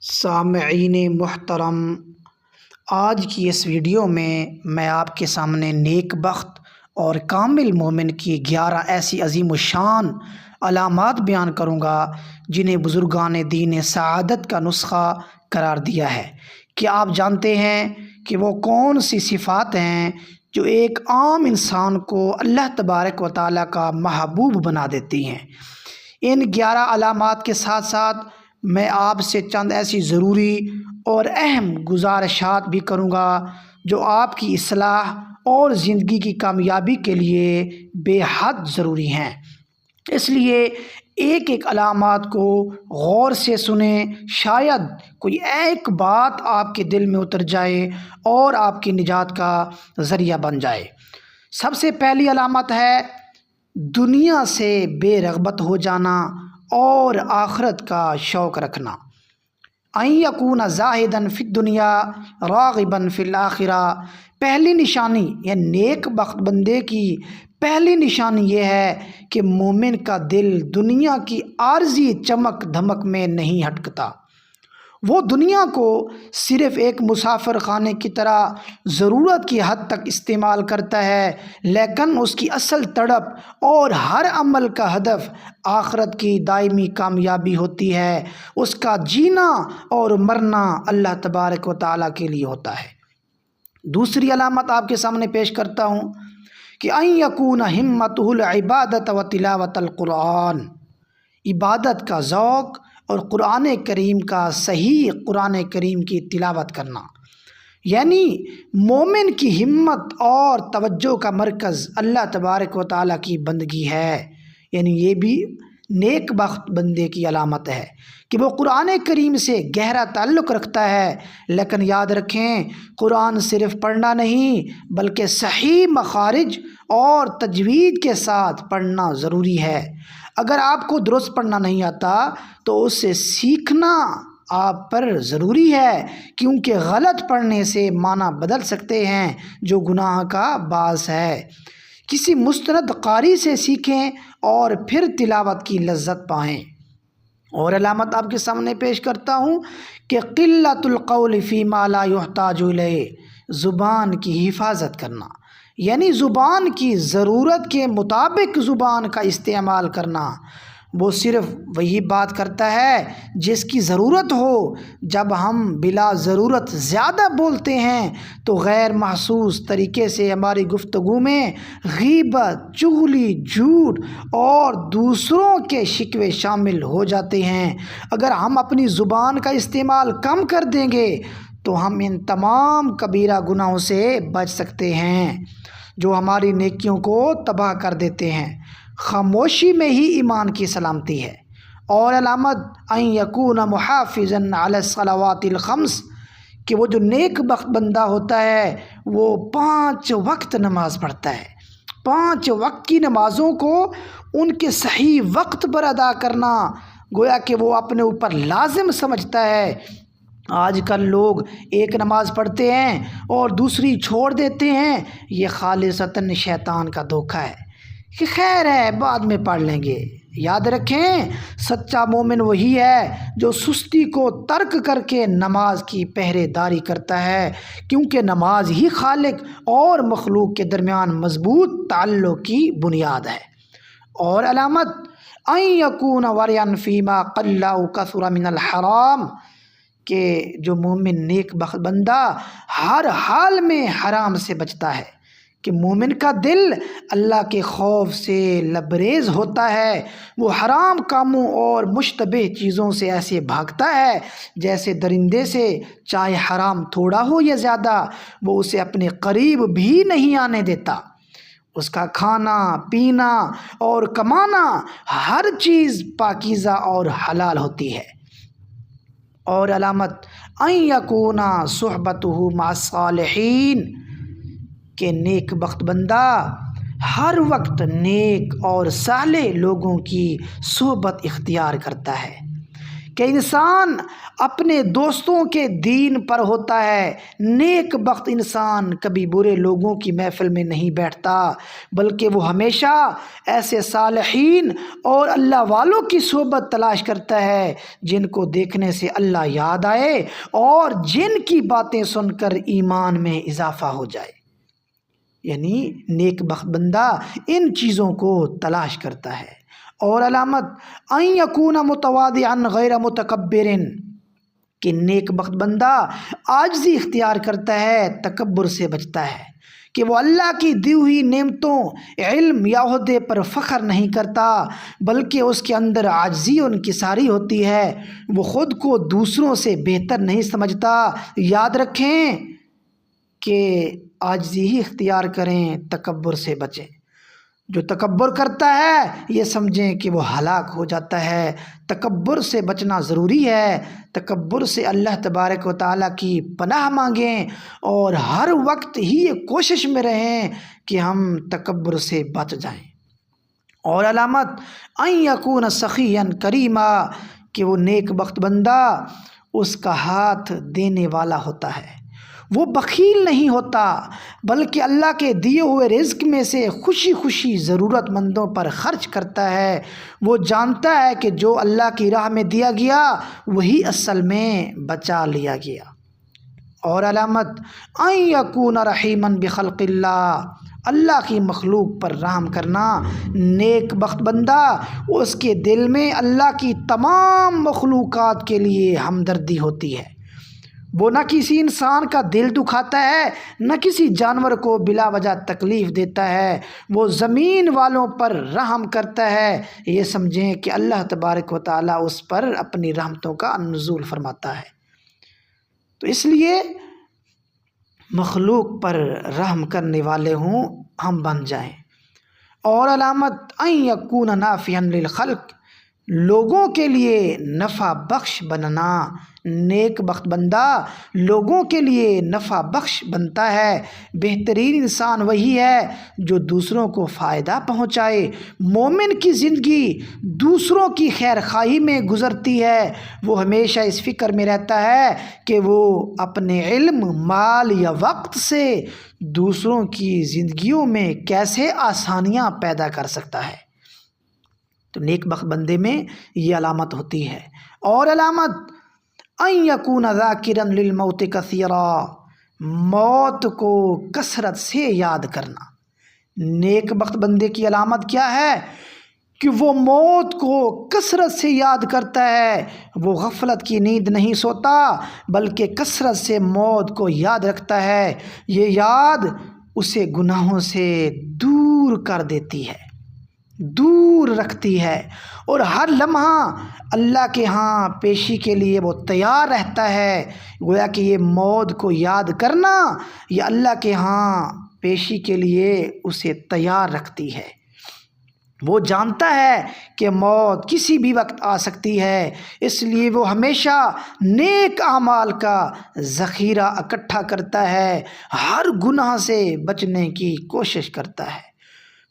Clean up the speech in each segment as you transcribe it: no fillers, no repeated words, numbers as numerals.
سامعین محترم، آج کی اس ویڈیو میں آپ کے سامنے نیک بخت اور کامل مومن کی 11 ایسی عظیم الشان علامات بیان کروں گا جنہیں بزرگان دین سعادت کا نسخہ قرار دیا ہے۔ کیا آپ جانتے ہیں کہ وہ کون سی صفات ہیں جو ایک عام انسان کو اللہ تبارک و تعالیٰ کا محبوب بنا دیتی ہیں؟ ان 11 علامات کے ساتھ ساتھ میں آپ سے چند ایسی ضروری اور اہم گزارشات بھی کروں گا جو آپ کی اصلاح اور زندگی کی کامیابی کے لیے بے حد ضروری ہیں۔ اس لیے ایک ایک علامات کو غور سے سنیں، شاید کوئی ایک بات آپ کے دل میں اتر جائے اور آپ کی نجات کا ذریعہ بن جائے۔ سب سے پہلی علامت ہے دنیا سے بے رغبت ہو جانا اور آخرت کا شوق رکھنا۔ ان یکون زاہدا فی الدنیا راغبا فی الآخرہ، پہلی نشانی یا نیک بخت بندے کی پہلی نشانی یہ ہے کہ مومن کا دل دنیا کی عارضی چمک دھمک میں نہیں ہٹکتا۔ وہ دنیا کو صرف ایک مسافر خانے کی طرح ضرورت کی حد تک استعمال کرتا ہے، لیکن اس کی اصل تڑپ اور ہر عمل کا ہدف آخرت کی دائمی کامیابی ہوتی ہے۔ اس کا جینا اور مرنا اللہ تبارک و تعالیٰ کے لیے ہوتا ہے۔ دوسری علامت آپ کے سامنے پیش کرتا ہوں کہ ان یکون ہمتہ العبادۃ و تلاوۃ القرآن، عبادت کا ذوق اور قرآن کریم کا صحیح قرآن کریم کی تلاوت کرنا، یعنی مومن کی ہمت اور توجہ کا مرکز اللہ تبارک و تعالیٰ کی بندگی ہے۔ یعنی یہ بھی نیک بخت بندے کی علامت ہے کہ وہ قرآن کریم سے گہرا تعلق رکھتا ہے۔ لیکن یاد رکھیں، قرآن صرف پڑھنا نہیں بلکہ صحیح مخارج اور تجوید کے ساتھ پڑھنا ضروری ہے۔ اگر آپ کو درست پڑھنا نہیں آتا تو اس سے سیکھنا آپ پر ضروری ہے، کیونکہ غلط پڑھنے سے معنی بدل سکتے ہیں جو گناہ کا باعث ہے۔ کسی مستند قاری سے سیکھیں اور پھر تلاوت کی لذت پائیں۔ اور علامت آپ کے سامنے پیش کرتا ہوں کہ قلۃ القول فیما لا یحتاج الیہ، زبان کی حفاظت کرنا، یعنی زبان کی ضرورت کے مطابق زبان کا استعمال کرنا۔ وہ صرف وہی بات کرتا ہے جس کی ضرورت ہو۔ جب ہم بلا ضرورت زیادہ بولتے ہیں تو غیر محسوس طریقے سے ہماری گفتگو میں غیبت، چغلی، جھوٹ اور دوسروں کے شکوے شامل ہو جاتے ہیں۔ اگر ہم اپنی زبان کا استعمال کم کر دیں گے تو ہم ان تمام کبیرہ گناہوں سے بچ سکتے ہیں جو ہماری نیکیوں کو تباہ کر دیتے ہیں۔ خاموشی میں ہی ایمان کی سلامتی ہے۔ اور علامت ان یکون محافظا علی الصلوات الخمس، کہ وہ جو نیک بخت بندہ ہوتا ہے وہ 5 وقت نماز پڑھتا ہے۔ 5 وقت کی نمازوں کو ان کے صحیح وقت پر ادا کرنا گویا کہ وہ اپنے اوپر لازم سمجھتا ہے۔ آج کل لوگ ایک نماز پڑھتے ہیں اور دوسری چھوڑ دیتے ہیں، یہ خالصتاً شیطان کا دھوکہ ہے کہ خیر ہے بعد میں پڑھ لیں گے۔ یاد رکھیں، سچا مومن وہی ہے جو سستی کو ترک کر کے نماز کی پہرے داری کرتا ہے، کیونکہ نماز ہی خالق اور مخلوق کے درمیان مضبوط تعلق کی بنیاد ہے۔ اور علامت ان یکون ورعا فیما قل او کثر من الحرام، کہ جو مومن نیک بخت بندہ ہر حال میں حرام سے بچتا ہے، کہ مومن کا دل اللہ کے خوف سے لبریز ہوتا ہے۔ وہ حرام کاموں اور مشتبہ چیزوں سے ایسے بھاگتا ہے جیسے درندے سے، چاہے حرام تھوڑا ہو یا زیادہ، وہ اسے اپنے قریب بھی نہیں آنے دیتا۔ اس کا کھانا، پینا اور کمانا ہر چیز پاکیزہ اور حلال ہوتی ہے۔ اور علامت ان یکون صحبتہ مع الصالحین، کہ نیک بخت بندہ ہر وقت نیک اور صالح لوگوں کی صحبت اختیار کرتا ہے، کہ انسان اپنے دوستوں کے دین پر ہوتا ہے۔ نیک بخت انسان کبھی برے لوگوں کی محفل میں نہیں بیٹھتا، بلکہ وہ ہمیشہ ایسے صالحین اور اللہ والوں کی صحبت تلاش کرتا ہے جن کو دیکھنے سے اللہ یاد آئے اور جن کی باتیں سن کر ایمان میں اضافہ ہو جائے۔ یعنی نیک بخت بندہ ان چیزوں کو تلاش کرتا ہے۔ اور علامت ان یکون متواضعا غیر متکبر، کہ نیک بخت بندہ عاجزی اختیار کرتا ہے، تکبر سے بچتا ہے، کہ وہ اللہ کی دی ہوئی نعمتوں، علم یا عہدے پر فخر نہیں کرتا، بلکہ اس کے اندر عاجزی و انکساری ہوتی ہے۔ وہ خود کو دوسروں سے بہتر نہیں سمجھتا۔ یاد رکھیں کہ عاجزی ہی اختیار کریں، تکبر سے بچیں۔ جو تکبر کرتا ہے یہ سمجھیں کہ وہ ہلاک ہو جاتا ہے۔ تکبر سے بچنا ضروری ہے۔ تکبر سے اللہ تبارک و تعالیٰ کی پناہ مانگیں اور ہر وقت ہی یہ کوشش میں رہیں کہ ہم تکبر سے بچ جائیں۔ اور علامت ان یکون سخیا کریما، کہ وہ نیک بخت بندہ اس کا ہاتھ دینے والا ہوتا ہے، وہ بخیل نہیں ہوتا، بلکہ اللہ کے دیے ہوئے رزق میں سے خوشی خوشی ضرورت مندوں پر خرچ کرتا ہے۔ وہ جانتا ہے کہ جو اللہ کی راہ میں دیا گیا وہی اصل میں بچا لیا گیا۔ اور علامت ان یکون رحیما بخلق اللہ، اللہ کی مخلوق پر رحم کرنا۔ نیک بخت بندہ اس کے دل میں اللہ کی تمام مخلوقات کے لیے ہمدردی ہوتی ہے۔ وہ نہ کسی انسان کا دل دکھاتا ہے، نہ کسی جانور کو بلا وجہ تکلیف دیتا ہے۔ وہ زمین والوں پر رحم کرتا ہے۔ یہ سمجھیں کہ اللہ تبارک و تعالیٰ اس پر اپنی رحمتوں کا نزول فرماتا ہے۔ تو اس لیے مخلوق پر رحم کرنے والے ہم بن جائیں۔ اور علامت ان یکون نافعا للخلق، لوگوں کے لیے نفع بخش بننا۔ نیک بخت بندہ لوگوں کے لیے نفع بخش بنتا ہے۔ بہترین انسان وہی ہے جو دوسروں کو فائدہ پہنچائے۔ مومن کی زندگی دوسروں کی خیر خواہی میں گزرتی ہے۔ وہ ہمیشہ اس فکر میں رہتا ہے کہ وہ اپنے علم، مال یا وقت سے دوسروں کی زندگیوں میں کیسے آسانیاں پیدا کر سکتا ہے۔ تو نیک بخت بندے میں یہ علامت ہوتی ہے۔ اور علامت ان یکون ذاکرا للموت کثیرا، موت کو کثرت سے یاد کرنا۔ نیک بخت بندے کی علامت کیا ہے؟ کہ وہ موت کو کثرت سے یاد کرتا ہے۔ وہ غفلت کی نیند نہیں سوتا، بلکہ کثرت سے موت کو یاد رکھتا ہے۔ یہ یاد اسے گناہوں سے دور کر دیتی ہے، دور رکھتی ہے، اور ہر لمحہ اللہ کے ہاں پیشی کے لیے وہ تیار رہتا ہے۔ گویا کہ یہ موت کو یاد کرنا یہ اللہ کے ہاں پیشی کے لیے اسے تیار رکھتی ہے۔ وہ جانتا ہے کہ موت کسی بھی وقت آ سکتی ہے، اس لیے وہ ہمیشہ نیک اعمال کا ذخیرہ اکٹھا کرتا ہے، ہر گناہ سے بچنے کی کوشش کرتا ہے۔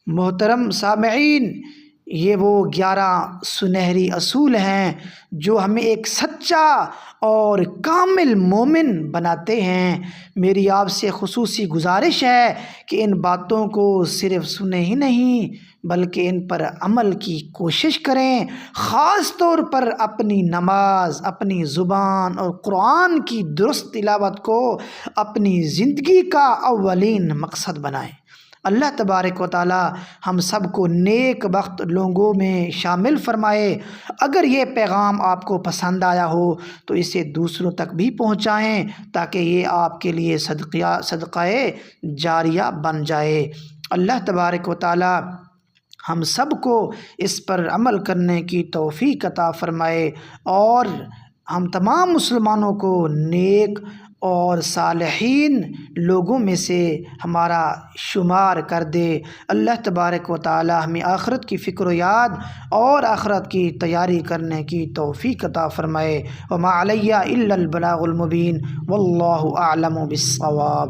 محترم سامعین، یہ وہ 11 سنہری اصول ہیں جو ہمیں ایک سچا اور کامل مومن بناتے ہیں۔ میری آپ سے خصوصی گزارش ہے کہ ان باتوں کو صرف سنیں ہی نہیں بلکہ ان پر عمل کی کوشش کریں۔ خاص طور پر اپنی نماز، اپنی زبان اور قرآن کی درست تلاوت کو اپنی زندگی کا اولین مقصد بنائیں۔ اللہ تبارک و تعالی ہم سب کو نیک بخت لوگوں میں شامل فرمائے۔ اگر یہ پیغام آپ کو پسند آیا ہو تو اسے دوسروں تک بھی پہنچائیں تاکہ یہ آپ کے لیے صدقہ جاریہ بن جائے۔ اللہ تبارک و تعالی ہم سب کو اس پر عمل کرنے کی توفیق عطا فرمائے اور ہم تمام مسلمانوں کو نیک اور صالحین لوگوں میں سے ہمارا شمار کر دے۔ اللہ تبارک و تعالی ہمیں آخرت کی فکر و یاد اور آخرت کی تیاری کرنے کی توفیق عطا فرمائے۔ وما علیہ الا البلاغ المبین واللہ اعلم بالصواب۔